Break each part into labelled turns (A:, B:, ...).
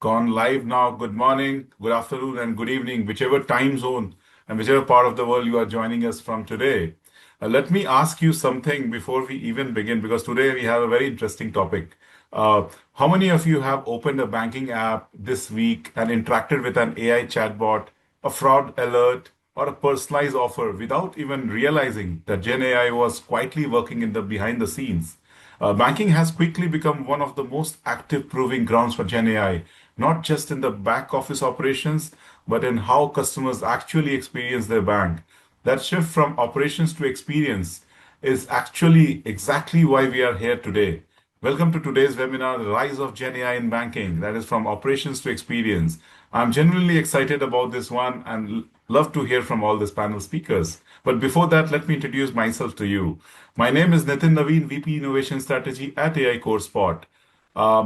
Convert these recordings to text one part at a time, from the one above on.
A: gone live now. Good morning, good afternoon, and good evening, whichever time zone and whichever part of the world you are joining us from today. Let me ask you something before we even begin, because today we have a very interesting topic. How many of you have opened a banking app this week and interacted with an AI chatbot, a fraud alert, or a personalized offer without even realizing that Gen AI was quietly working in the behind the scenes? Banking has quickly become one of the most active proving grounds for Gen AI, not just in the back office operations, but in how customers actually experience their bank. That shift from operations to experience is actually exactly why we are here today. Welcome to today's webinar, The Rise of Gen AI in Banking, that is from operations to experience. I'm genuinely excited about this one and love to hear from all these panel speakers. But before that, let me introduce myself to you. My name is Nitin Naveen, VP Innovation Strategy at AI CoreSpot.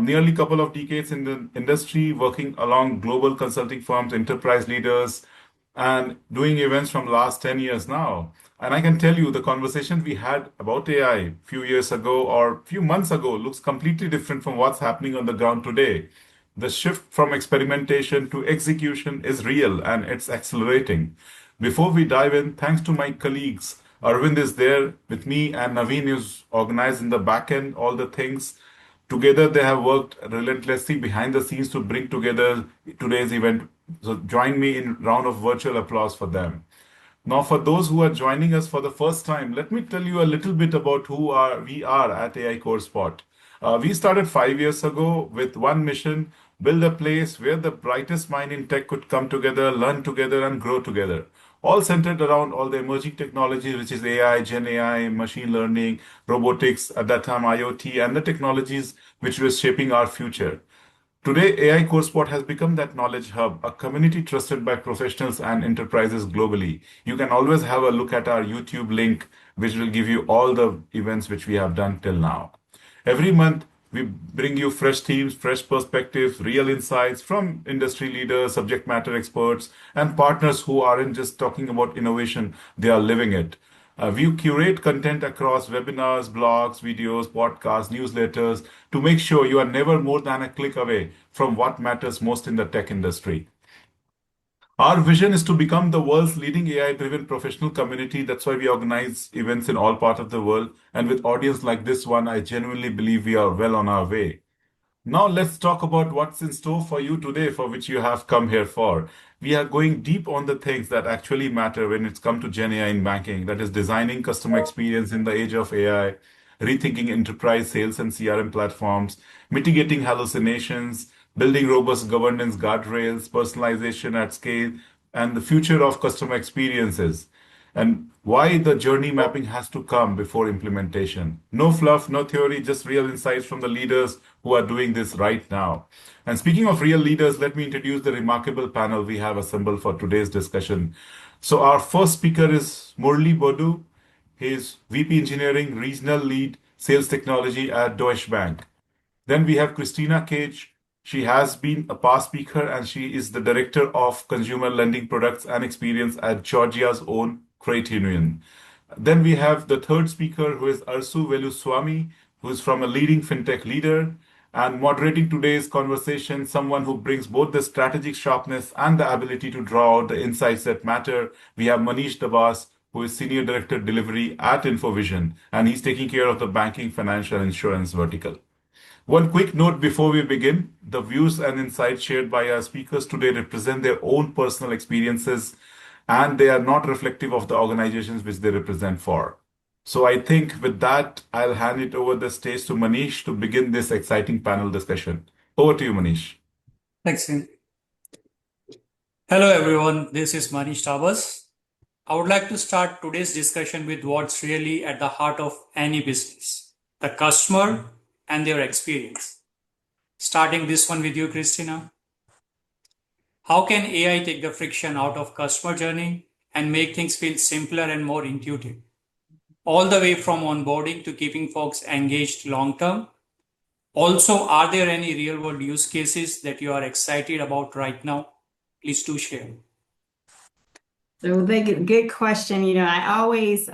A: Nearly a couple of decades in the industry, working along global consulting firms, enterprise leaders, and doing events from last 10 years now. And I can tell you the conversation we had about AI a few years ago or few months ago looks completely different from what's happening on the ground today. The shift from experimentation to execution is real and it's accelerating. Before we dive in, thanks to my colleagues, Arvind is there with me and Naveen is organized in the back end, all the things. Together, they have worked relentlessly behind the scenes to bring together today's event. So join me in round of virtual applause for them. Now, for those who are joining us for the first time, let me tell you a little bit about we are at AI CoreSpot. We started 5 years ago with one mission: build a place where the brightest mind in tech could come together, learn together, and grow together. All centered around all the emerging technologies, which is AI, Gen AI, machine learning, robotics, at that time IoT, and the technologies which were shaping our future. Today, AI CoreSpot has become that knowledge hub, a community trusted by professionals and enterprises globally. You can always have a look at our YouTube link, which will give you all the events which we have done till now. Every month, we bring you fresh themes, fresh perspectives, real insights from industry leaders, subject matter experts, and partners who aren't just talking about innovation, they are living it. We curate content across webinars, blogs, videos, podcasts, newsletters to make sure you are never more than a click away from what matters most in the tech industry. Our vision is to become the world's leading AI-driven professional community. That's why we organize events in all parts of the world. And with audience like this one, I genuinely believe we are well on our way. Now let's talk about what's in store for you today, for which you have come here for. We are going deep on the things that actually matter when it's come to Gen AI in banking, that is designing customer experience in the age of AI, rethinking enterprise sales and CRM platforms, mitigating hallucinations, building robust governance guardrails, personalization at scale, and the future of customer experiences, and why the journey mapping has to come before implementation. No fluff, no theory, just real insights from the leaders who are doing this right now. And speaking of real leaders, let me introduce the remarkable panel we have assembled for today's discussion. So our first speaker is Murali Boddu. He is VP Engineering, Regional Lead, Sales Technology at Deutsche Bank. Then we have Christina Cage. She has been a past speaker and she is the Director of Consumer Lending Products and Experience at Georgia's own Credit Union. Then we have the third speaker, who is Arsu Veluswamy, who is from a leading fintech leader and moderating today's conversation, someone who brings both the strategic sharpness and the ability to draw out the insights that matter. We have Manish Dabas, who is Senior Director Delivery at InfoVision, and he's taking care of the banking, financial, and insurance vertical. One quick note before we begin: the views and insights shared by our speakers today represent their own personal experiences and they are not reflective of the organizations which they represent for. So I think with that, I'll hand it over the stage to Manish to begin this exciting panel discussion. Over to you, Manish.
B: Thanks, Sin. Hello, everyone. This is Manish Dabas. I would like to start today's discussion with what's really at the heart of any business: the customer and their experience. Starting this one with you, Christina. How can AI take the friction out of customer journey and make things feel simpler and more intuitive? All the way from onboarding to keeping folks engaged long term. Also, are there any real world use cases that you are excited about right now? Please do share.
C: So good question. I always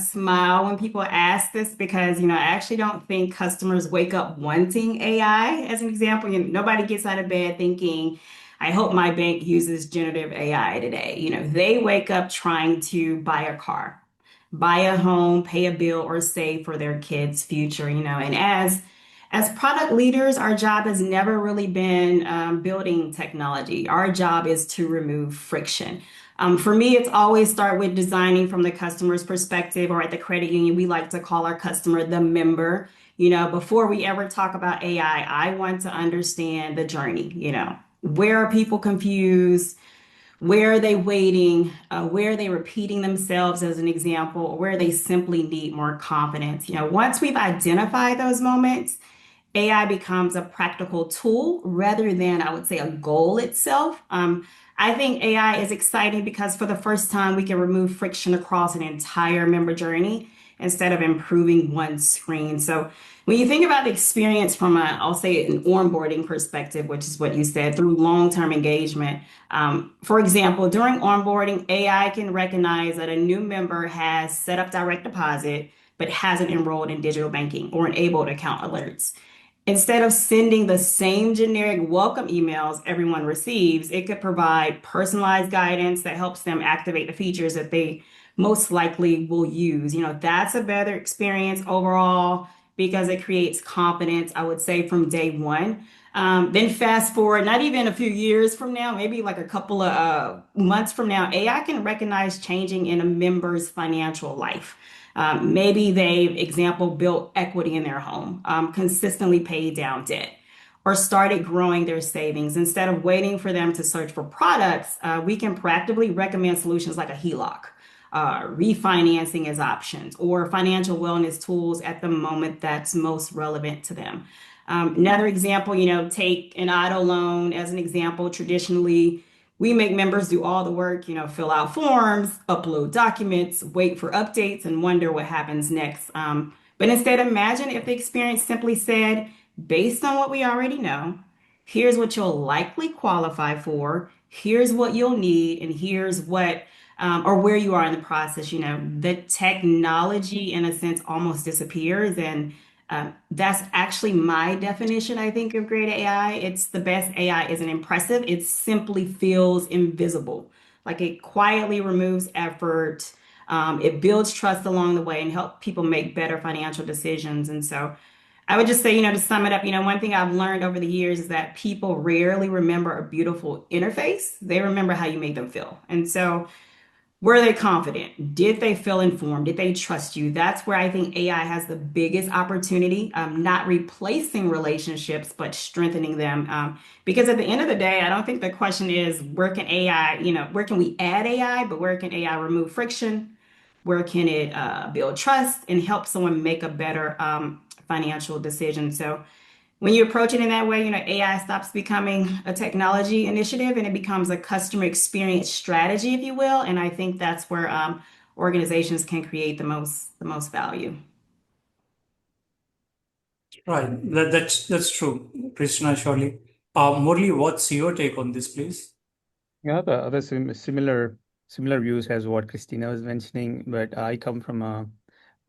C: smile when people ask this because, I actually don't think customers wake up wanting AI. As an example, nobody gets out of bed thinking, I hope my bank uses generative AI today. They wake up trying to buy a car, buy a home, pay a bill, or save for their kids' future. And as product leaders, our job has never really been building technology. Our job is to remove friction. For me, it's always start with designing from the customer's perspective, or at the credit union, we like to call our customer the member. Before we ever talk about AI, I want to understand the journey. Where are people confused? Where are they waiting? Where are they repeating themselves as an example, or where they simply need more confidence? Once we've identified those moments, AI becomes a practical tool rather than, I would say, a goal itself. I think AI is exciting because for the first time, we can remove friction across an entire member journey instead of improving one screen. So when you think about the experience from I'll say an onboarding perspective, which is what you said, through long-term engagement. For example, during onboarding, AI can recognize that a new member has set up direct deposit, but hasn't enrolled in digital banking or enabled account alerts. Instead of sending the same generic welcome emails everyone receives, it could provide personalized guidance that helps them activate the features that they most likely will use. That's a better experience overall because it creates confidence, I would say, from day one. Then fast forward, not even a few years from now, maybe like a couple of months from now, AI can recognize changing in a member's financial life. Maybe they, example, built equity in their home, consistently paid down debt, or started growing their savings. Instead of waiting for them to search for products, we can proactively recommend solutions like a HELOC, refinancing as options, or financial wellness tools at the moment that's most relevant to them. Another example, take an auto loan as an example. Traditionally, we make members do all the work, fill out forms, upload documents, wait for updates, and wonder what happens next. But instead, imagine if the experience simply said, based on what we already know, here's what you'll likely qualify for, here's what you'll need, and here's what or where you are in the process. The technology, in a sense, almost disappears. And that's actually my definition, I think, of great AI. It's the best AI isn't impressive. It simply feels invisible. Like it quietly removes effort. It builds trust along the way and help people make better financial decisions. And so I would just say, to sum it up, one thing I've learned over the years is that people rarely remember a beautiful interface. They remember how you made them feel. And so were they confident? Did they feel informed? Did they trust you? That's where I think AI has the biggest opportunity, not replacing relationships, but strengthening them. Because at the end of the day, I don't think the question is where can AI, where can we add AI, but where can AI remove friction? Where can it build trust and help someone make a better financial decision? So when you approach it in that way, AI stops becoming a technology initiative and it becomes a customer experience strategy, if you will. And I think that's where organizations can create the most value.
B: Right. That's true, Christina, surely. Murali, what's your take on this, please?
D: Yeah, the other similar views as what Christina was mentioning, but I come from a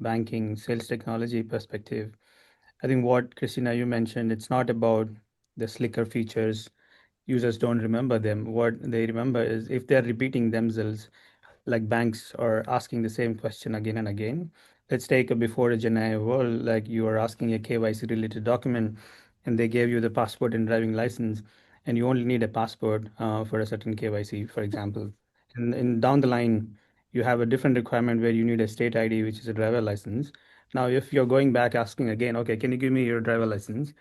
D: banking sales technology perspective. I think what Christina you mentioned, it's not about the slicker features. Users don't remember them. What they remember is if they're repeating themselves, like banks are asking the same question again and again. Let's take a before a GenAI world, like you are asking a KYC related document and they gave you the passport and driving license, and you only need a passport for a certain KYC, for example. And down the line, you have a different requirement where you need a state ID, which is a driver license. Now, if you're going back asking again, okay, can you give me your driver license?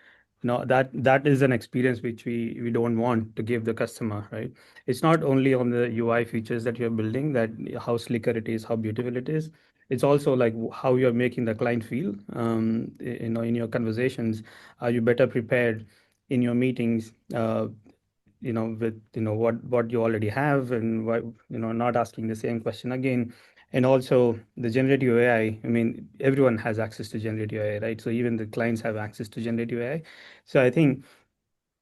D: No, that is an experience which we don't want to give the customer, right? It's not only on the UI features that you're building, that how slicker it is, how beautiful it is. It's also like how you're making the client feel. In your conversations, are you better prepared in your meetings? With what you already have, and why not asking the same question again. And also the generative AI. I mean, everyone has access to generative AI, right? So even the clients have access to generative AI. So I think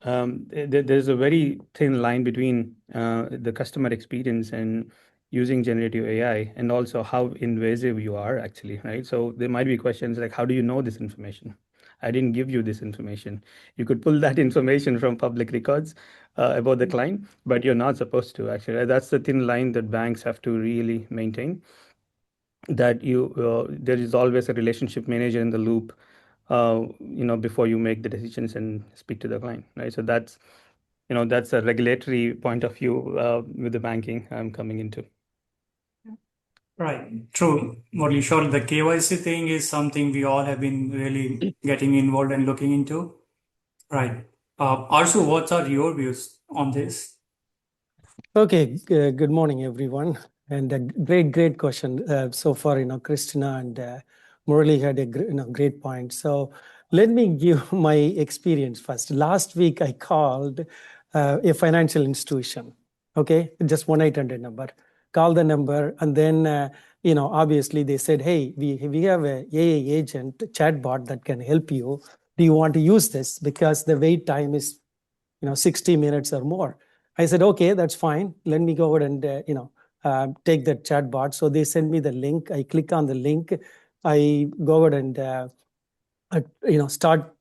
D: there's a very thin line between the customer experience and using generative AI, and also how invasive you are actually, right? So there might be questions like, how do you know this information? I didn't give you this information. You could pull that information from public records about the client, but you're not supposed to actually. Right? That's the thin line that banks have to really maintain. That there is always a relationship manager in the loop, before you make the decisions and speak to the client, right? So that's a regulatory point of view with the banking I'm coming into.
B: Right. True. Murali, sure. The KYC thing is something we all have been really getting involved and looking into. Right. Arsu, what are your views on this?
E: Okay, good morning, everyone. And a great question so far. Christina and Murali had a great point. So let me give my experience first. Last week, I called a financial institution. Okay, just 1-800 number. Call the number, and then obviously they said, "Hey, we have a AI agent chatbot that can help you. Do you want to use this? Because the wait time is 60 minutes or more." I said, okay, that's fine. Let me go ahead and take that chat bot. So they send me the link. I click on the link. I go ahead and start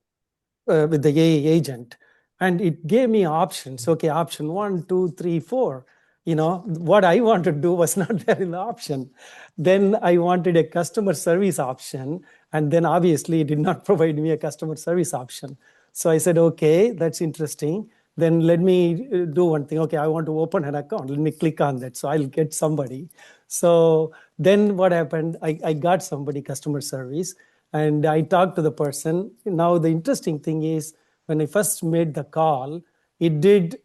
E: with the AI agent, and it gave me options. Okay, option 1, 2, 3, 4. What I wanted to do was not there in the option. Then I wanted a customer service option, and then obviously it did not provide me a customer service option. So I said, okay, that's interesting. Then let me do one thing. Okay, I want to open an account. Let me click on that. So I'll get somebody. So then what happened? I got somebody, customer service, and I talked to the person. Now, the interesting thing is when I first made the call, it did,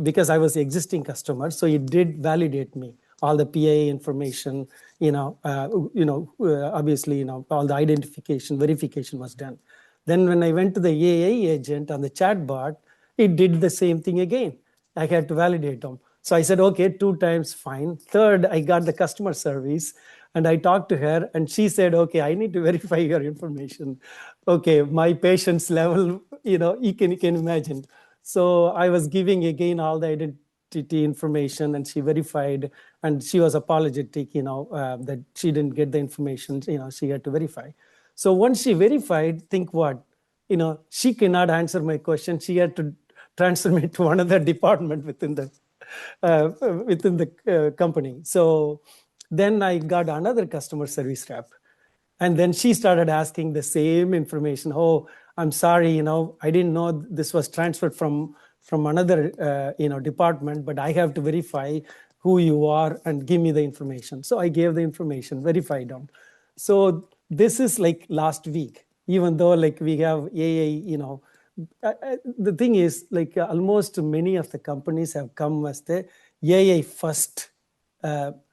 E: because I was the existing customer, so it did validate me. All the PA information, obviously, all the identification, verification was done. Then when I went to the AI agent on the chatbot, it did the same thing again. I had to validate them. So I said, okay, 2 times, fine. Third, I got the customer service, and I talked to her, and she said, okay, I need to verify your information. Okay, my patience level, you can imagine. So I was giving again all the identity information, and she verified, and she was apologetic, that she didn't get the information, she had to verify. So once she verified, think what? She cannot answer my question. She had to transfer me to another department within the company. So then I got another customer service rep, and then she started asking the same information. Oh, I'm sorry, I didn't know this was transferred from another department, but I have to verify who you are and give me the information. So I gave the information, verified them. So this is like last week, even though like we have AI, the thing is like almost many of the companies have come as the AI first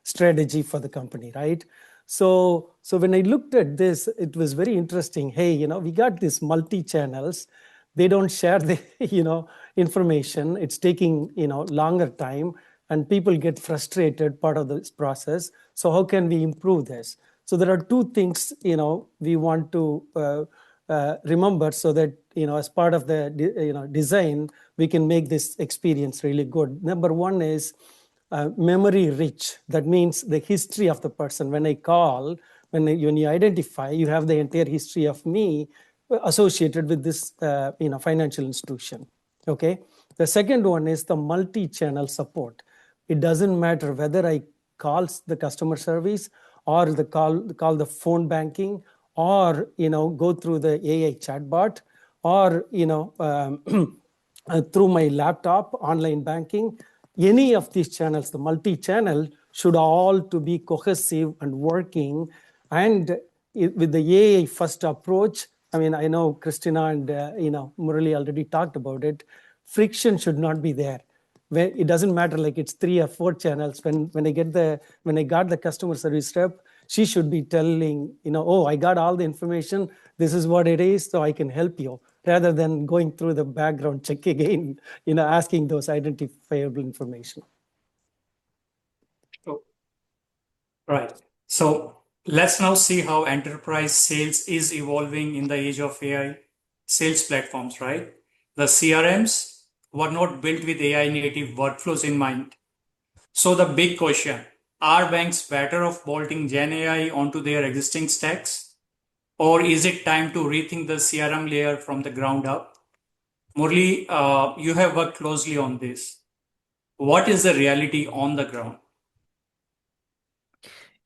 E: strategy for the company, right? So when I looked at this, it was very interesting. Hey, we got these multi-channels. They don't share the information. It's taking longer time, and people get frustrated part of this process. So how can we improve this? So there are 2 things we want to remember, so that as part of the design, we can make this experience really good. Number 1 is memory rich. That means the history of the person. When I call, when you identify, you have the entire history of me associated with this financial institution. Okay. The second one is the multi-channel support. It doesn't matter whether I call the customer service or call the phone banking, or go through the AI chatbot, or through my laptop, online banking. Any of these channels, the multi-channel, should all to be cohesive and working. And with the AI first approach, I mean, I know Christina and Murali already talked about it. Friction should not be there. It doesn't matter like it's 3 or 4 channels. When I got the customer service rep, she should be telling, oh, I got all the information. This is what it is, so I can help you, rather than going through the background check again, asking those identifiable information.
B: Oh, right. So let's now see how enterprise sales is evolving in the age of AI sales platforms, right? The CRMs were not built with AI native workflows in mind. So the big question, Are banks better off bolting GenAI onto their existing stacks? Or is it time to rethink the CRM layer from the ground up? Murali, you have worked closely on this. What is the reality on the ground?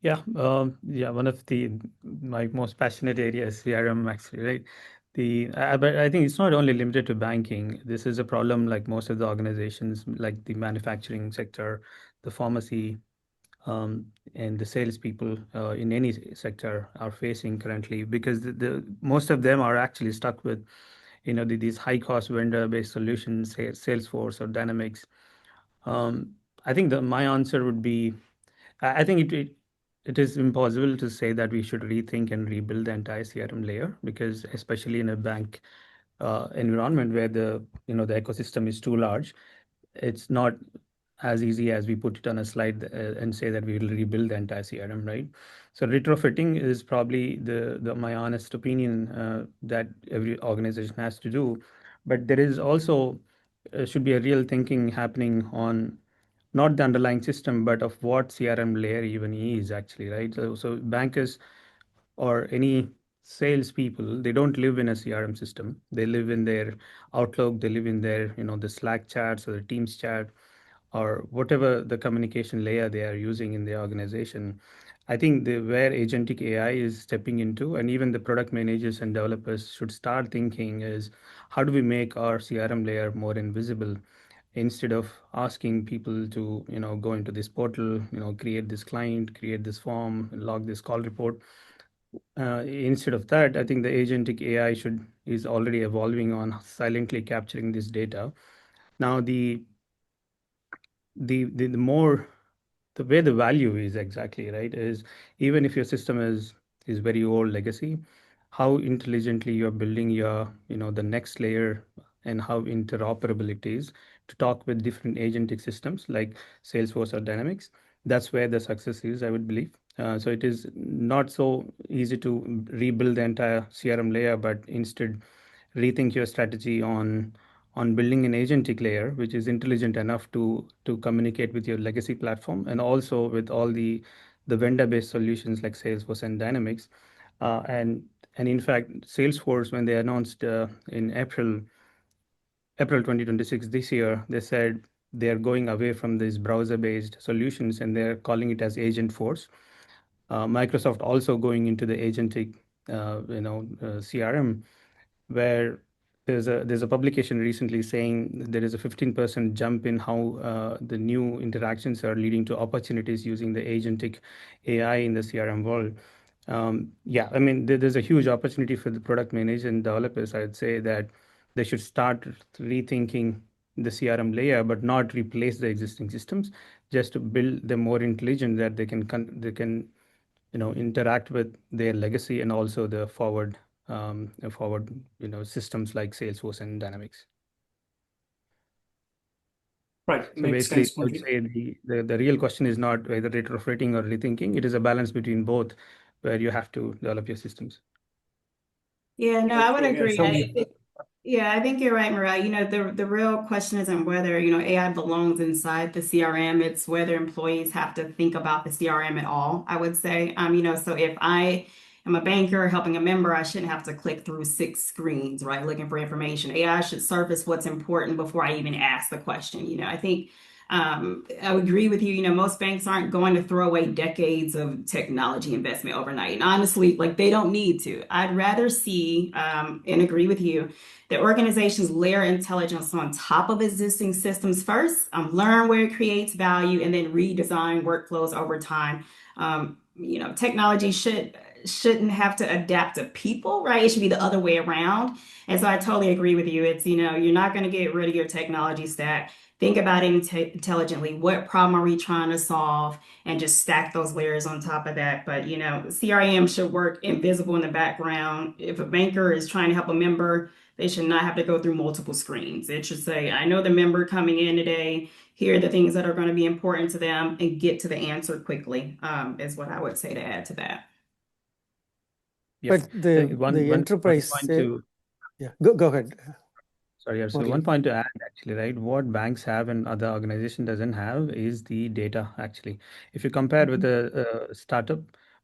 D: Yeah, one of my most passionate areas, CRM actually, right? But I think it's not only limited to banking. This is a problem like most of the organizations, like the manufacturing sector, the pharmacy, and the salespeople in any sector are facing currently, because the most of them are actually stuck with, these high cost vendor based solutions, Salesforce or Dynamics. I think my answer would be, I think it is impossible to say that we should rethink and rebuild the entire CRM layer, because especially in a bank environment where the ecosystem is too large, it's not as easy as we put it on a slide and say that we will rebuild the entire CRM, right? So retrofitting is probably my honest opinion that every organization has to do, but there is also should be a real thinking happening on not the underlying system, but of what CRM layer even is actually, right? So bankers or any salespeople, they don't live in a CRM system. They live in their Outlook, they live in their, the Slack chats or the Teams chat or whatever the communication layer they are using in the organization. I think where agentic AI is stepping into, and even the product managers and developers should start thinking, is how do we make our CRM layer more invisible, instead of asking people to go into this portal, create this client, create this form, log this call report. Instead of that, I think the agentic AI is already evolving on silently capturing this data. Now the more, the way the value is exactly, right, is even if your system is very old legacy, how intelligently you're building your the next layer, and how interoperable it is to talk with different agentic systems like Salesforce or Dynamics. That's where the success is, I would believe. So it is not so easy to rebuild the entire CRM layer, but instead rethink your strategy on building an agentic layer which is intelligent enough to communicate with your legacy platform, and also with all the vendor-based solutions like Salesforce and Dynamics. And in fact, Salesforce, when they announced in April 2026 this year, they said they are going away from these browser-based solutions and they're calling it as Agent Force. Microsoft also going into the agentic, CRM, where there's a publication recently saying there is a 15% jump in how the new interactions are leading to opportunities using the agentic AI in the CRM world. Yeah, I mean, there's a huge opportunity for the product managers and developers. I'd say that they should start rethinking the CRM layer, but not replace the existing systems, just to build them more intelligent, that they can interact with their legacy and also the forward systems like Salesforce and Dynamics.
B: Right,
D: So
B: makes
D: basically,
B: sense,
D: I would
B: Murali.
D: say the real question is not whether retrofitting or rethinking. It is a balance between both, where you have to develop your systems.
C: Yeah, no, I would
B: Okay,
C: agree.
B: so
C: Yeah, I think you're right, Murali. The real question isn't whether, AI belongs inside the CRM. It's whether employees have to think about the CRM at all, I would say. So if I am a banker helping a member, I shouldn't have to click through 6 screens, right, looking for information. AI should surface what's important before I even ask the question. I think I would agree with you. Most banks aren't going to throw away decades of technology investment overnight. And honestly, like they don't need to. I'd rather see, and agree with you, that organizations layer intelligence on top of existing systems first, learn where it creates value, and then redesign workflows over time. Technology shouldn't have to adapt to people, right? It should be the other way around. And so I totally agree with you. It's, you're not going to get rid of your technology stack. Think about it intelligently. What problem are we trying to solve? And just stack those layers on top of that. But, CRM should work invisible in the background. If a banker is trying to help a member, they should not have to go through multiple screens. It should say, I know the member coming in today. Here are the things that are going to be important to them, and get to the answer quickly, is what I would say to add to that.
D: Yeah.
E: But the
D: One
E: enterprise
D: point to
E: yeah, go ahead.
D: Sorry, Arsu. One
E: Murali.
D: point to add, actually, right? What banks have and other organization doesn't have is the data, actually. If you compare with a startup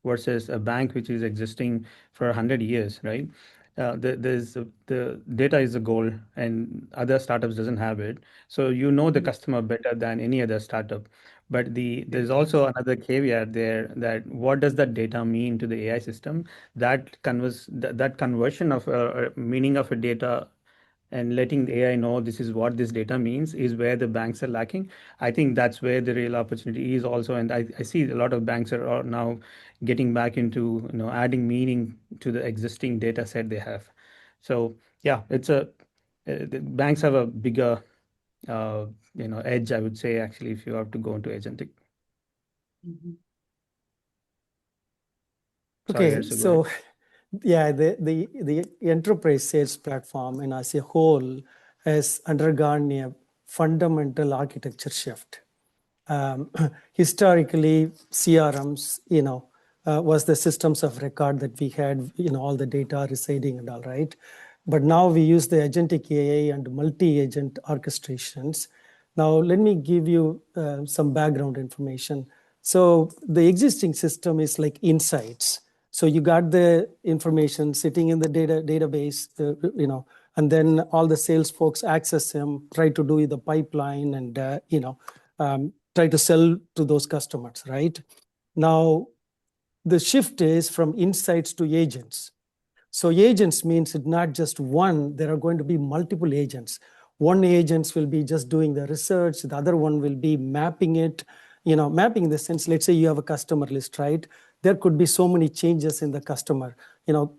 D: versus a bank which is existing for 100 years, right? The data is the goal, and other startups doesn't have it. So you know the customer better than any other startup. But there's also another caveat there, that what does that data mean to the AI system? That conversion of meaning of a data and letting the AI know this is what this data means is where the banks are lacking. I think that's where the real opportunity is also. And I see a lot of banks are now getting back into, adding meaning to the existing data set they have. So yeah, the banks have a bigger, edge, I would say, actually, if you have to go into agentic. Sorry,
E: Okay,
D: Arsu, go ahead.
E: so yeah, the enterprise sales platform and as a whole has undergone a fundamental architecture shift. Historically, CRMs, was the systems of record that we had, all the data residing and all, right? But now we use the agentic AI and multi-agent orchestrations. Now, let me give you some background information. So the existing system is like insights. So you got the information sitting in the database, and then all the sales folks access them, try to do the pipeline, and try to sell to those customers, right? Now, the shift is from insights to agents. So agents means it's not just one, there are going to be multiple agents. One agent will be just doing the research, the other one will be mapping it, mapping in the sense, let's say you have a customer list, right? There could be so many changes in the customer.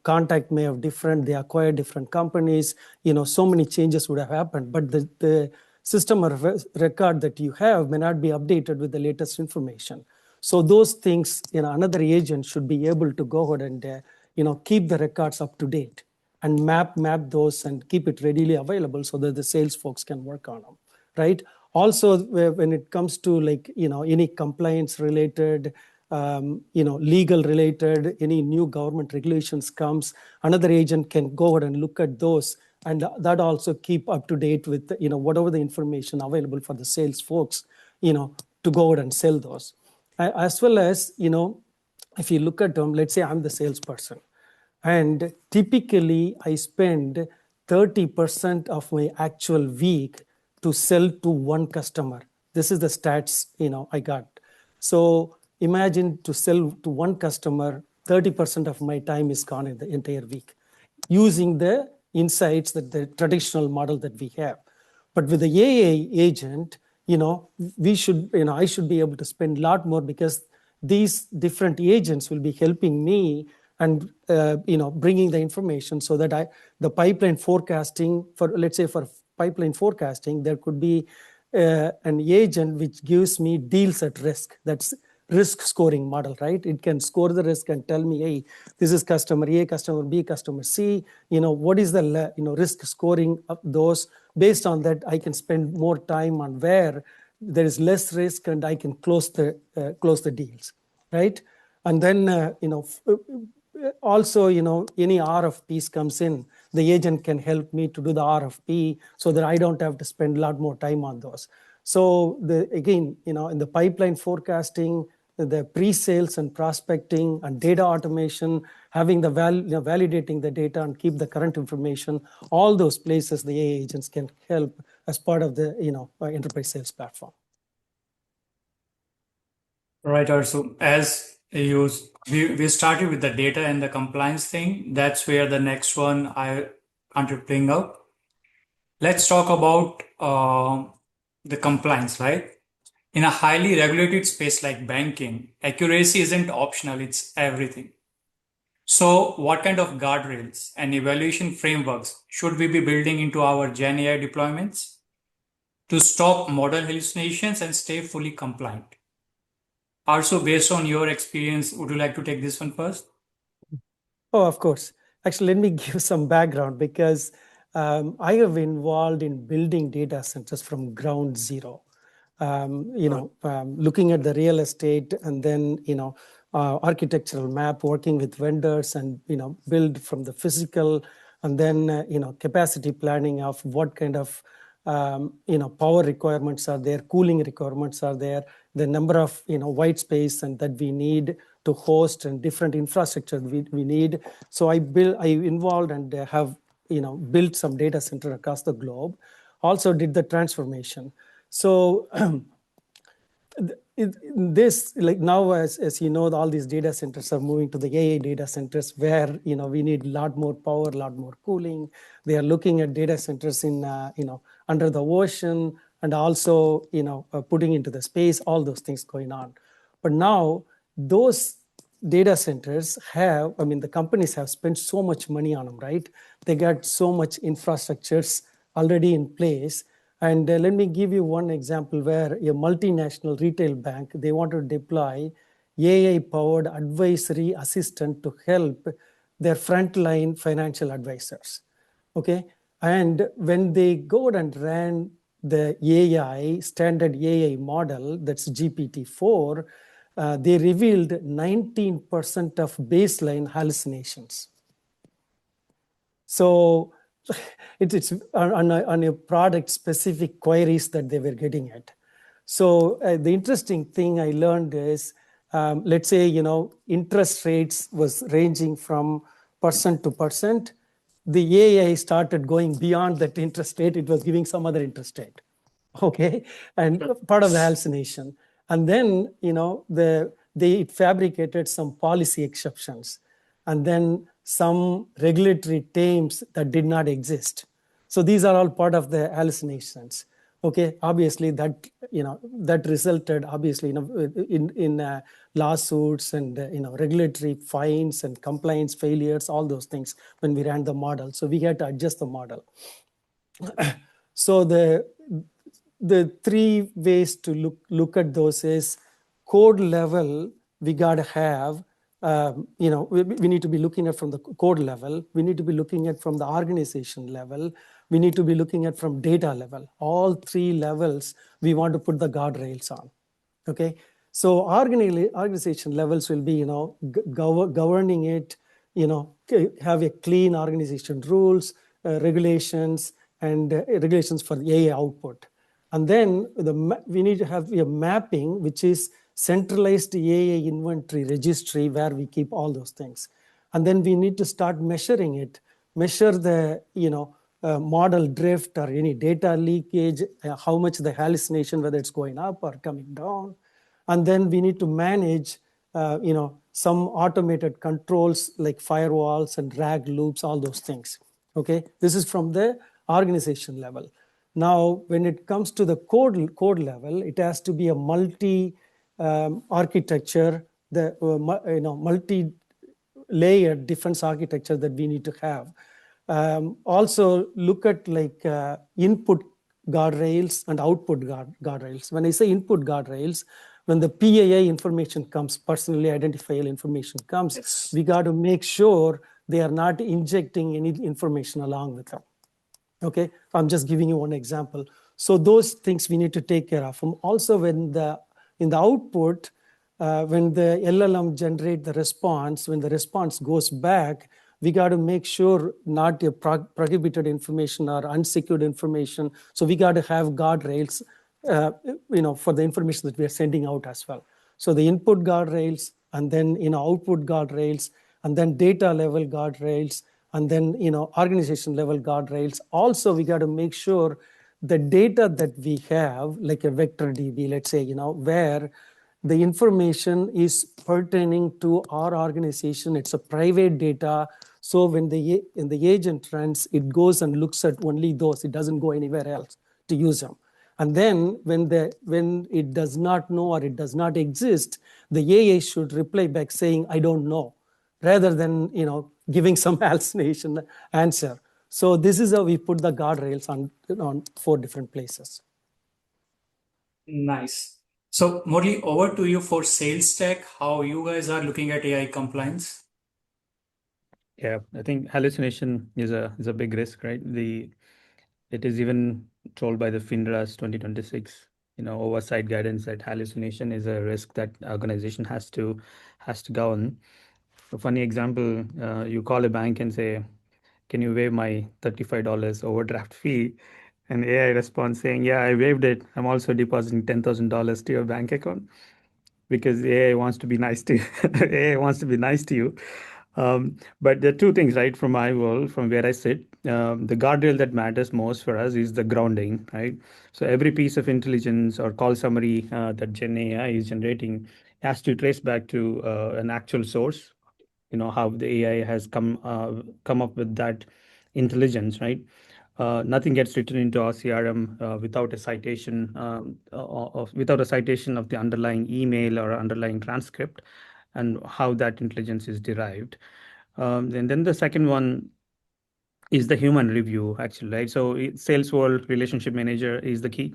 E: Contact may have different, they acquire different companies, so many changes would have happened. But the system of record that you have may not be updated with the latest information. So those things, another agent should be able to go ahead and keep the records up to date and map those and keep it readily available so that the sales folks can work on them, right? Also, when it comes to any compliance related, legal related, any new government regulations comes, another agent can go ahead and look at those, and that also keep up to date with whatever the information available for the sales folks, to go ahead and sell those, as well as if you look at them, let's say I'm the salesperson, and typically I spend 30% of my actual week to sell to one customer. This is the stats I got. So imagine to sell to one customer, 30% of my time is gone in the entire week, using the insights that the traditional model that we have. But with the AI agent, I should be able to spend a lot more, because these different agents will be helping me and bringing the information so that the pipeline forecasting, for let's say for pipeline forecasting, there could be an agent which gives me deals at risk. That's risk scoring model, right? It can score the risk and tell me, hey, this is customer A, customer B, customer C. What is the risk scoring of those? Based on that, I can spend more time on where there is less risk, and I can close the deals, right? And then also any RFPs comes in, the agent can help me to do the RFP so that I don't have to spend a lot more time on those. So again, in the pipeline forecasting, the pre-sales and prospecting and data automation, having the validating the data and keep the current information, all those places the AI agents can help as part of the enterprise sales platform.
B: Right, Arsu. As we started with the data and the compliance thing, that's where the next one I wanted to bring up. Let's talk about the compliance, right? In a highly regulated space like banking, accuracy isn't optional, it's everything. So what kind of guardrails and evaluation frameworks should we be building into our GenAI deployments to stop model hallucinations and stay fully compliant? Also, based on your experience, would you like to take this one first?
E: Oh, of course. Actually, let me give some background, because I have been involved in building data centers from ground zero. Looking at the real estate, and then architectural map, working with vendors, and build from the physical and then capacity planning of what kind of power requirements are there, cooling requirements are there, the number of white space and that we need to host and different infrastructure we need. So I involved and have built some data center across the globe. Also did the transformation. So this, like now, as you know, all these data centers are moving to the AI data centers where we need a lot more power, a lot more cooling. They are looking at data centers in under the ocean and also putting into the space, all those things going on. But now those data centers have, the companies have spent so much money on them, right? They got so much infrastructures already in place. And let me give you one example where a multinational retail bank, they want to deploy AI-powered advisory assistant to help their frontline financial advisors, okay? And when they go and ran the AI, standard AI model, that's GPT-4, they revealed 19% of baseline hallucinations. So it's on a product specific queries that they were getting at. So the interesting thing I learned is, let's say, interest rates was ranging from percent to percent. The AI started going beyond that interest rate. It was giving some other interest rate, okay? And part of the hallucination. And then, they fabricated some policy exceptions and then some regulatory terms that did not exist. So these are all part of the hallucinations. Okay, obviously that that resulted obviously in lawsuits and regulatory fines and compliance failures, all those things when we ran the model. So we had to adjust the model. So the three ways to look at those is code level. We got to have we need to be looking at from the code level. We need to be looking at from the organization level. We need to be looking at from data level. All three levels we want to put the guardrails on. Okay, so organization levels will be governing it. Have a clean organization rules, regulations, and regulations for the AI output. And then we need to have a mapping, which is centralized AI inventory registry where we keep all those things. And then we need to start measuring it, measure the model drift or any data leakage, how much the hallucination, whether it's going up or coming down. And then we need to manage some automated controls like firewalls and RAG loops, all those things. Okay, this is from the organization level. Now, when it comes to the code level, it has to be a multi architecture, the multi-layered defense architecture that we need to have. Also look at like input guardrails and output guardrails. When I say input guardrails, when the PII information comes, personally identifiable information comes, yes, we got to make sure they are not injecting any information along with them. Okay, I'm just giving you one example. So those things we need to take care of. Also, when in the output, when the LLM generate the response, when the response goes back, we got to make sure not a prohibited information or unsecured information. So we got to have guardrails, for the information that we are sending out as well. So the input guardrails, and then output guardrails, and then data level guardrails, and then organization level guardrails. Also, we got to make sure the data that we have, like a vector DB, let's say, where the information is pertaining to our organization, it's a private data. So when the agent runs, it goes and looks at only those. It doesn't go anywhere else to use them. And then when it does not know or it does not exist, the AI should reply back saying, I don't know, rather than giving some hallucination answer. So this is how we put the guardrails on 4 different places.
B: Nice. So Murali, over to you for sales tech, how you guys are looking at AI compliance.
D: Yeah, I think hallucination is a big risk, right? It is even told by the FINRA's 2026 oversight guidance that hallucination is a risk that organization has to govern. A funny example, you call a bank and say, can you waive my $35 overdraft fee? And AI responds saying, yeah, I waived it. I'm also depositing $10,000 to your bank account because AI wants to be nice to AI wants to be nice to you. But there are two things, right? From my world, from where I sit, the guardrail that matters most for us is the grounding, right? So every piece of intelligence or call summary that GenAI is generating has to trace back to an actual source. How the AI has come up with that intelligence, right? Nothing gets written into our CRM without a citation without a citation of the underlying email or underlying transcript and how that intelligence is derived. And then the second one is the human review, actually, right? So sales world relationship manager is the key,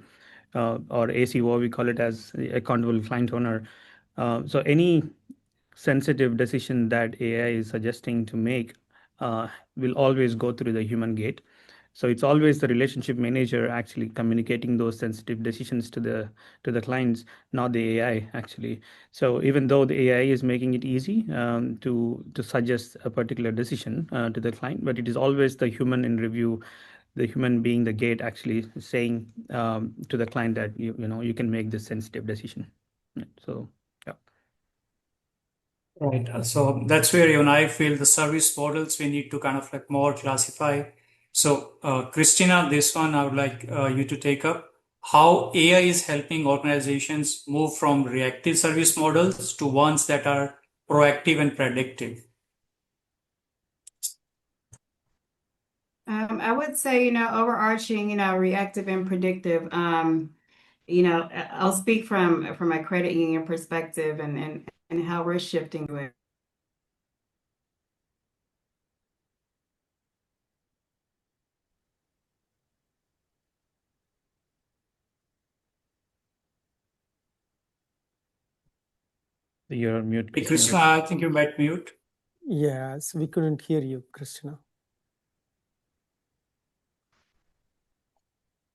D: or ACO, we call it as accountable client owner. So any sensitive decision that AI is suggesting to make will always go through the human gate. So it's always the relationship manager actually communicating those sensitive decisions to the clients, not the AI actually. So even though the AI is making it easy to suggest a particular decision to the client, but it is always the human in review, the human being the gate actually saying to the client that you can make this sensitive decision. So yeah.
B: Right. So that's where you and I feel the service models we need to kind of like more classify. So, Christina, this one I would like you to take up. How AI is helping organizations move from reactive service models to ones that are proactive and predictive.
C: I would say, overarching, reactive and predictive. I'll speak from a credit union perspective and how we're shifting to it.
D: You're on mute,
B: Hey,
D: Christina.
B: Christina, I think you might mute.
E: Yes, we couldn't hear you, Christina.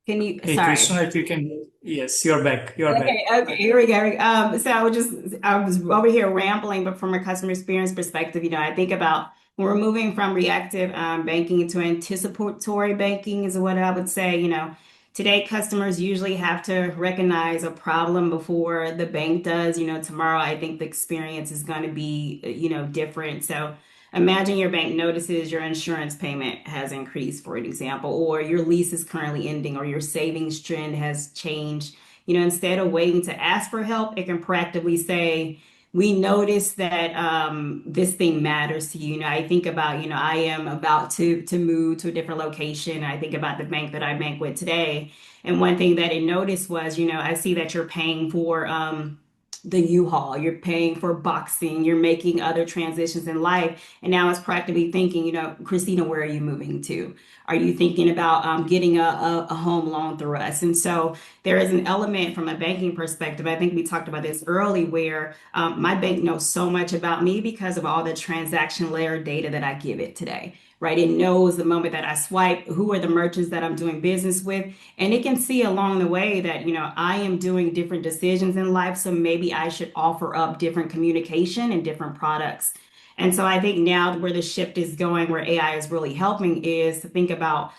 C: Can you,
B: Hey,
C: sorry.
B: Christina, if you can, yes, you're back. You're back.
C: Okay, here we go. So I was over here rambling, but from a customer experience perspective, I think about when we're moving from reactive banking to anticipatory banking is what I would say. Today customers usually have to recognize a problem before the bank does. Tomorrow I think the experience is going to be, different. So imagine your bank notices your insurance payment has increased, for example, or your lease is currently ending, or your savings trend has changed. Instead of waiting to ask for help, it can proactively say, we notice that this thing matters to you. I think about, I am about to move to a different location. I think about the bank that I bank with today. And one thing that it noticed was, I see that you're paying for the U-Haul, you're paying for boxing, you're making other transitions in life. And now it's practically thinking, Christina, where are you moving to? Are you thinking about getting a home loan through us? And so there is an element from a banking perspective. I think we talked about this early where my bank knows so much about me because of all the transaction layer data that I give it today, right? It knows the moment that I swipe, who are the merchants that I'm doing business with. And it can see along the way that, I am doing different decisions in life. So maybe I should offer up different communication and different products. And so I think now where the shift is going, where AI is really helping, is to think about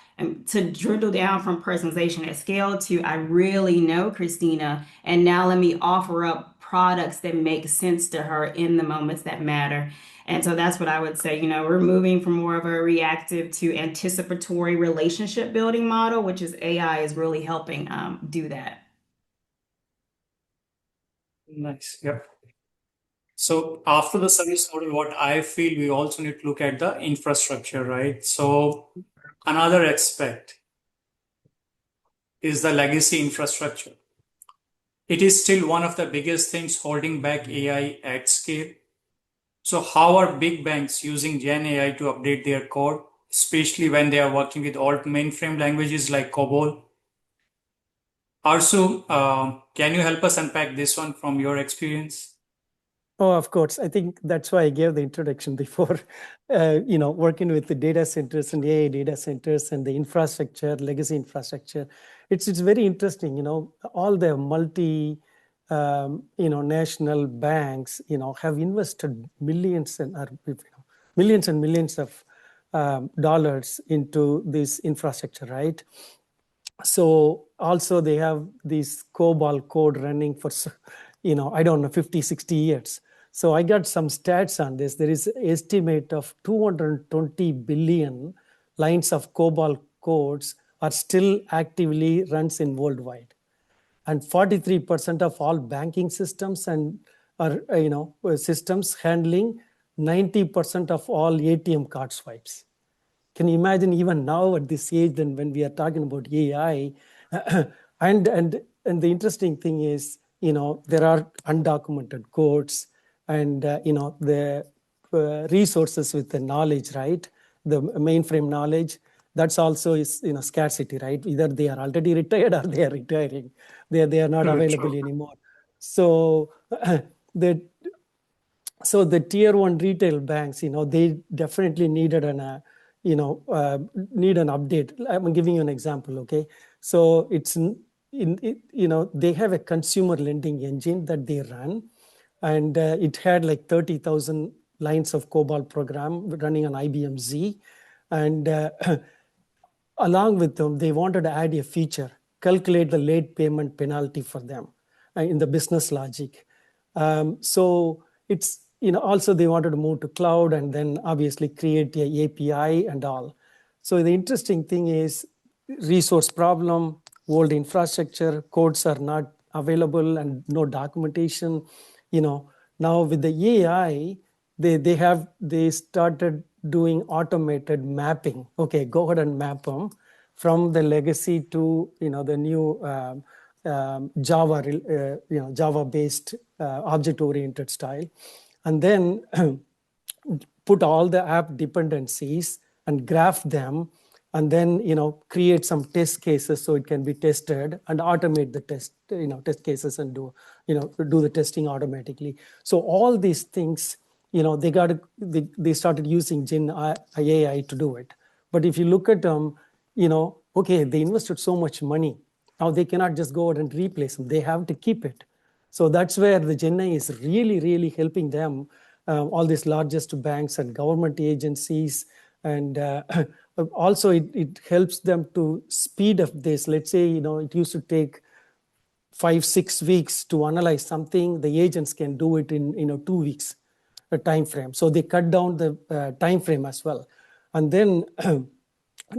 C: to drill down from personalization at scale to I really know Christina, and now let me offer up products that make sense to her in the moments that matter. And so that's what I would say. We're moving from more of a reactive to anticipatory relationship building model, which is AI is really helping do that.
B: Nice. Yep. So after the service model, what I feel we also need to look at the infrastructure, right? So another aspect is the legacy infrastructure. It is still one of the biggest things holding back AI at scale. So how are big banks using Gen AI to update their code, especially when they are working with old mainframe languages like COBOL? Arsu, can you help us unpack this one from your experience?
E: Oh, of course. I think that's why I gave the introduction before, working with the data centers and AI data centers and the infrastructure, legacy infrastructure. It's very interesting, all the national banks, have invested millions and millions of dollars into this infrastructure, right? So also they have this COBOL code running for, I don't know, 50, 60 years. So I got some stats on this. There is an estimate of 220 billion lines of COBOL codes are still actively runs in worldwide. And 43% of all banking systems and systems handling 90% of all ATM card swipes. Can you imagine even now at this age, then when we are talking about AI, and the interesting thing is, there are undocumented codes and the resources with the knowledge, right? The mainframe knowledge. That's also is scarcity, right? Either they are already retired or they are retiring. They are not available anymore. So the tier one retail banks, they definitely needed need an update. I'm giving you an example, okay? So they have a consumer lending engine that they run, and it had like 30,000 lines of COBOL program running on IBM Z, and along with them, they wanted to add a feature, calculate the late payment penalty for them in the business logic. So it's, also they wanted to move to cloud and then obviously create a API and all. So the interesting thing is resource problem, old infrastructure, codes are not available and no documentation. Now with the AI, they started doing automated mapping. Okay, go ahead and map them from the legacy to the new Java-based object-oriented style, and then put all the app dependencies and graph them, and then create some test cases so it can be tested and automate the test cases and do the testing automatically. So all these things, they started using GenAI to do it. But if you look at them, okay, they invested so much money. Now they cannot just go out and replace them. They have to keep it. So that's where the GenAI is really, really helping them, all these largest banks and government agencies. And also it helps them to speed up this. Let's say, it used to take 5-6 weeks to analyze something. The agents can do it in 2 weeks, a time frame. So they cut down the time frame as well. And then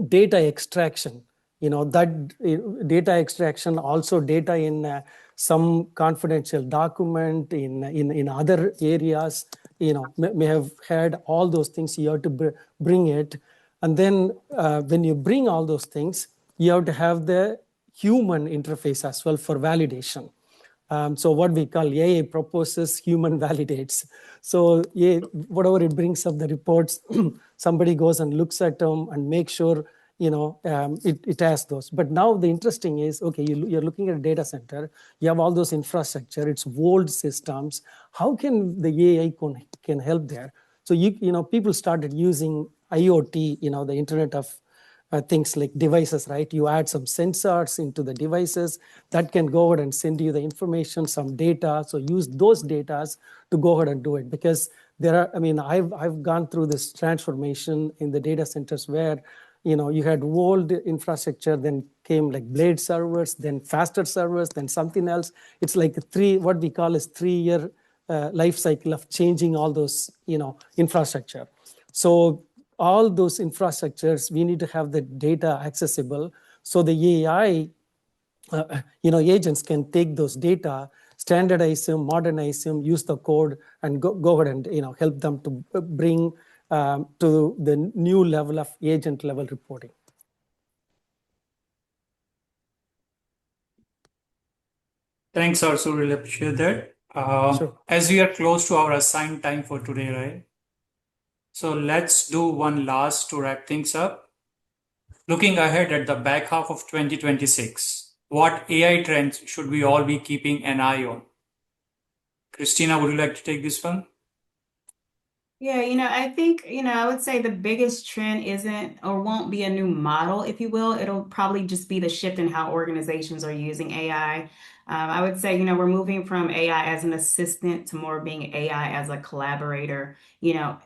E: data extraction, that data extraction, also data in some confidential document in other areas, may have had all those things. You have to bring it. And then when you bring all those things, you have to have the human interface as well for validation. So what we call AI proposes, human validates. So whatever it brings up the reports, somebody goes and looks at them and makes sure it has those. But now the interesting is, okay, you're looking at a data center, you have all those infrastructure, it's old systems. How can the AI can help there? So people started using IoT, the Internet of things like devices, right? You add some sensors into the devices that can go ahead and send you the information, some data. So use those data to go ahead and do it, because I've gone through this transformation in the data centers where you had old infrastructure, then came like blade servers, then faster servers, then something else. It's like what we call is 3-year life cycle of changing all those infrastructure. So all those infrastructures, we need to have the data accessible, so the AI agents can take those data, standardize them, modernize them, use the code, and go ahead and help them to bring to the new level of agent level reporting.
B: Thanks, Arsu. Really appreciate that.
E: Sure.
B: As we are close to our assigned time for today, right? So let's do one last to wrap things up. Looking ahead at the back half of 2026, what AI trends should we all be keeping an eye on? Christina, would you like to take this one?
C: Yeah, I think, I would say the biggest trend isn't or won't be a new model, if you will. It'll probably just be the shift in how organizations are using AI. I would say, we're moving from AI as an assistant to more being AI as a collaborator,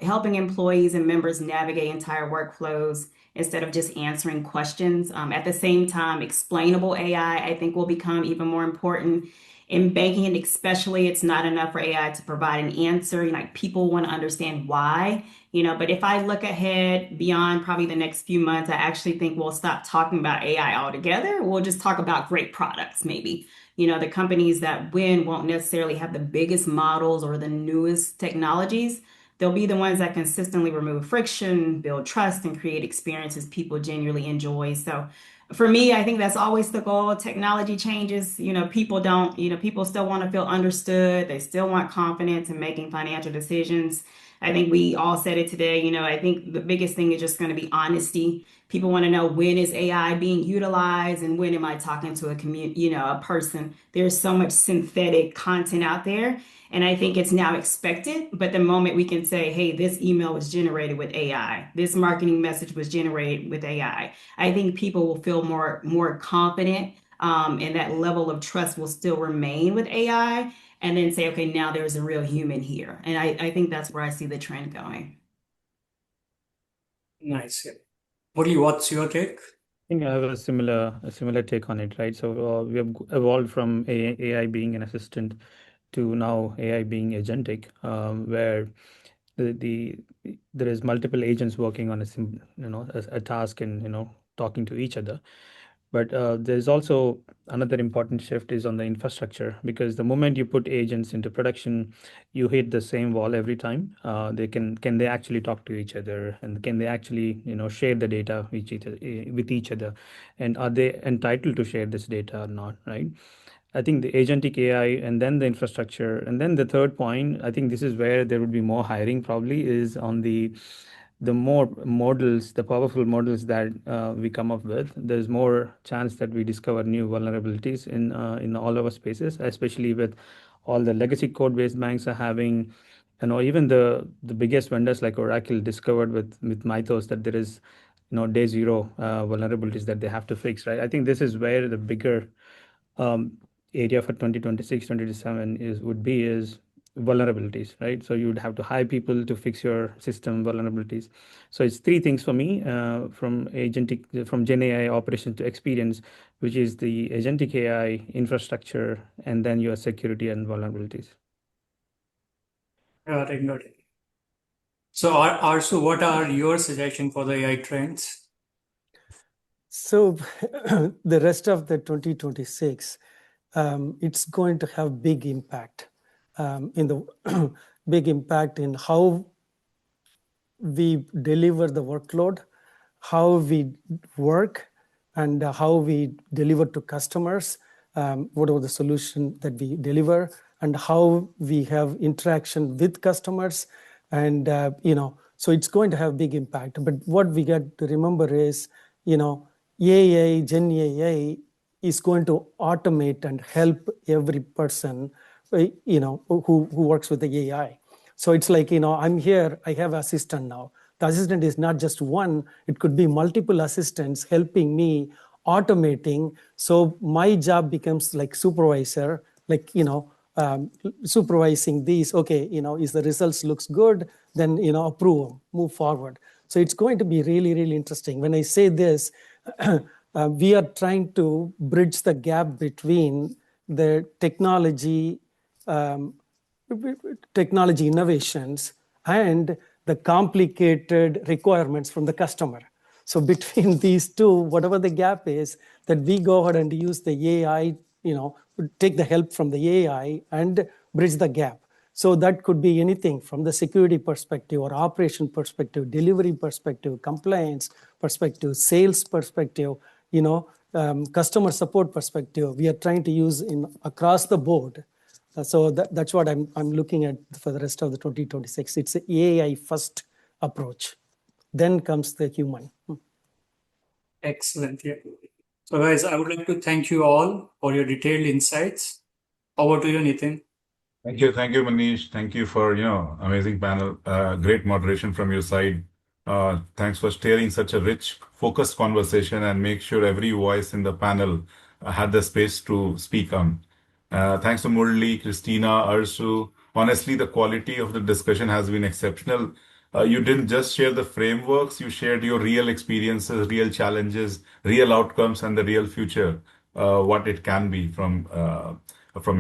C: helping employees and members navigate entire workflows instead of just answering questions. At the same time, explainable AI, I think, will become even more important. In banking, and especially, it's not enough for AI to provide an answer. Like people want to understand why, but if I look ahead beyond probably the next few months, I actually think we'll stop talking about AI altogether. We'll just talk about great products, maybe. The companies that win won't necessarily have the biggest models or the newest technologies. They'll be the ones that consistently remove friction, build trust, and create experiences people genuinely enjoy. So for me, I think that's always the goal. Technology changes, people don't, people still want to feel understood. They still want confidence in making financial decisions. I think we all said it today. I think the biggest thing is just going to be honesty. People want to know, when is AI being utilized and when am I talking to a community, a person. There's so much synthetic content out there. And I think it's now expected. But the moment we can say, hey, this email was generated with AI, this marketing message was generated with AI, I think people will feel more confident, and that level of trust will still remain with AI. And then say, okay, now there's a real human here. And I think that's where I see the trend going.
B: Nice. Yeah. Murali, what's your take?
D: I think I have a similar take on it, right? So we have evolved from AI being an assistant to now AI being agentic, where the there is multiple agents working on a task and talking to each other. But there's also another important shift is on the infrastructure, because the moment you put agents into production, you hit the same wall every time. They can they actually talk to each other, and can they actually share the data with each other, and are they entitled to share this data or not, right? I think the agentic AI and then the infrastructure. And then the third point, I think this is where there would be more hiring probably, is on the more models, the powerful models that we come up with. There's more chance that we discover new vulnerabilities in all our spaces, especially with all the legacy code-based banks are having, even the biggest vendors like Oracle discovered with Mythos that there is, day zero vulnerabilities that they have to fix, right? I think this is where the bigger area for 2026, 2027 is vulnerabilities, right? So you would have to hire people to fix your system vulnerabilities. So it's three things for me, from GenAI operation to experience, which is the agentic AI infrastructure, and then your security and vulnerabilities.
B: Got it. So Arsu, what are your suggestions for the AI trends?
E: So the rest of the 2026, it's going to have big impact big impact in how we deliver the workload, how we work, and how we deliver to customers, whatever the solution that we deliver, and how we have interaction with customers. And, so it's going to have big impact. But what we got to remember is, AI, Gen AI is going to automate and help every person, who works with the AI. So it's like, I'm here, I have assistant now. The assistant is not just one, it could be multiple assistants helping me automating. So my job becomes like supervisor, like, supervising these. Okay, if the results looks good, then, approve them, move forward. So it's going to be really, really interesting. When I say this, we are trying to bridge the gap between the technology innovations and the complicated requirements from the customer. So between these two, whatever the gap is, that we go ahead and use the AI, take the help from the AI and bridge the gap. So that could be anything from the security perspective or operation perspective, delivery perspective, compliance perspective, sales perspective, customer support perspective. We are trying to use across the board. So that's what I'm looking at for the rest of the 2026. It's an AI first approach. Then comes the human.
B: Excellent. Yeah. So guys, I would like to thank you all for your detailed insights. Over to you, Nitin.
A: Thank you, Manish. Thank you for amazing panel, great moderation from your side. Thanks for steering such a rich, focused conversation and make sure every voice in the panel had the space to speak on. Thanks to Murali, Christina, Arsu. Honestly, the quality of the discussion has been exceptional. You didn't just share the frameworks, you shared your real experiences, real challenges, real outcomes, and the real future, what it can be from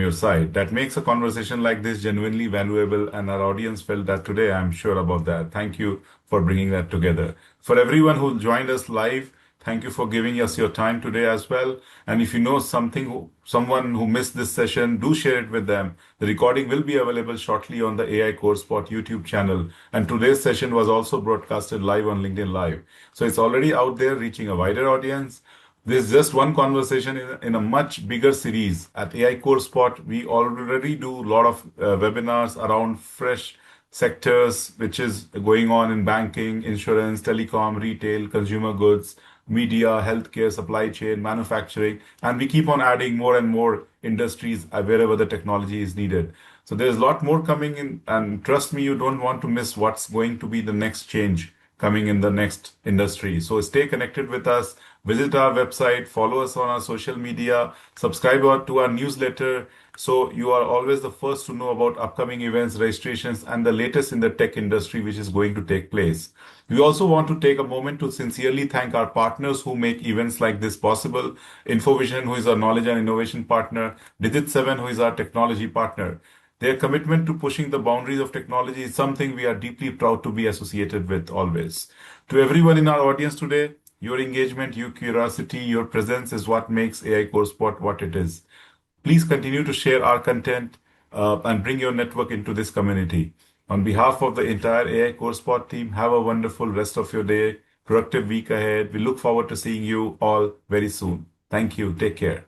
A: your side. That makes a conversation like this genuinely valuable, and our audience felt that today. I'm sure about that. Thank you for bringing that together. For everyone who joined us live, thank you for giving us your time today as well. And if you know someone who missed this session, do share it with them. The recording will be available shortly on the AI Core Spot YouTube channel. And today's session was also broadcasted live on LinkedIn Live. So it's already out there reaching a wider audience. This is just one conversation in a much bigger series. At AI Core Spot, we already do a lot of webinars around fresh sectors, which is going on in banking, insurance, telecom, retail, consumer goods, media, healthcare, supply chain, manufacturing, and we keep on adding more and more industries wherever the technology is needed. So there's a lot more coming in, and trust me, you don't want to miss what's going to be the next change coming in the next industry. So stay connected with us, visit our website, follow us on our social media, subscribe to our newsletter, so you are always the first to know about upcoming events, registrations, and the latest in the tech industry, which is going to take place. We also want to take a moment to sincerely thank our partners who make events like this possible. InfoVision, who is our knowledge and innovation partner, Digit7, who is our technology partner. Their commitment to pushing the boundaries of technology is something we are deeply proud to be associated with always. To everyone in our audience today, your engagement, your curiosity, your presence is what makes AI Core Spot what it is. Please continue to share our content and bring your network into this community. On behalf of the entire AI Core Spot team, have a wonderful rest of your day, productive week ahead. We look forward to seeing you all very soon. Thank you. Take care.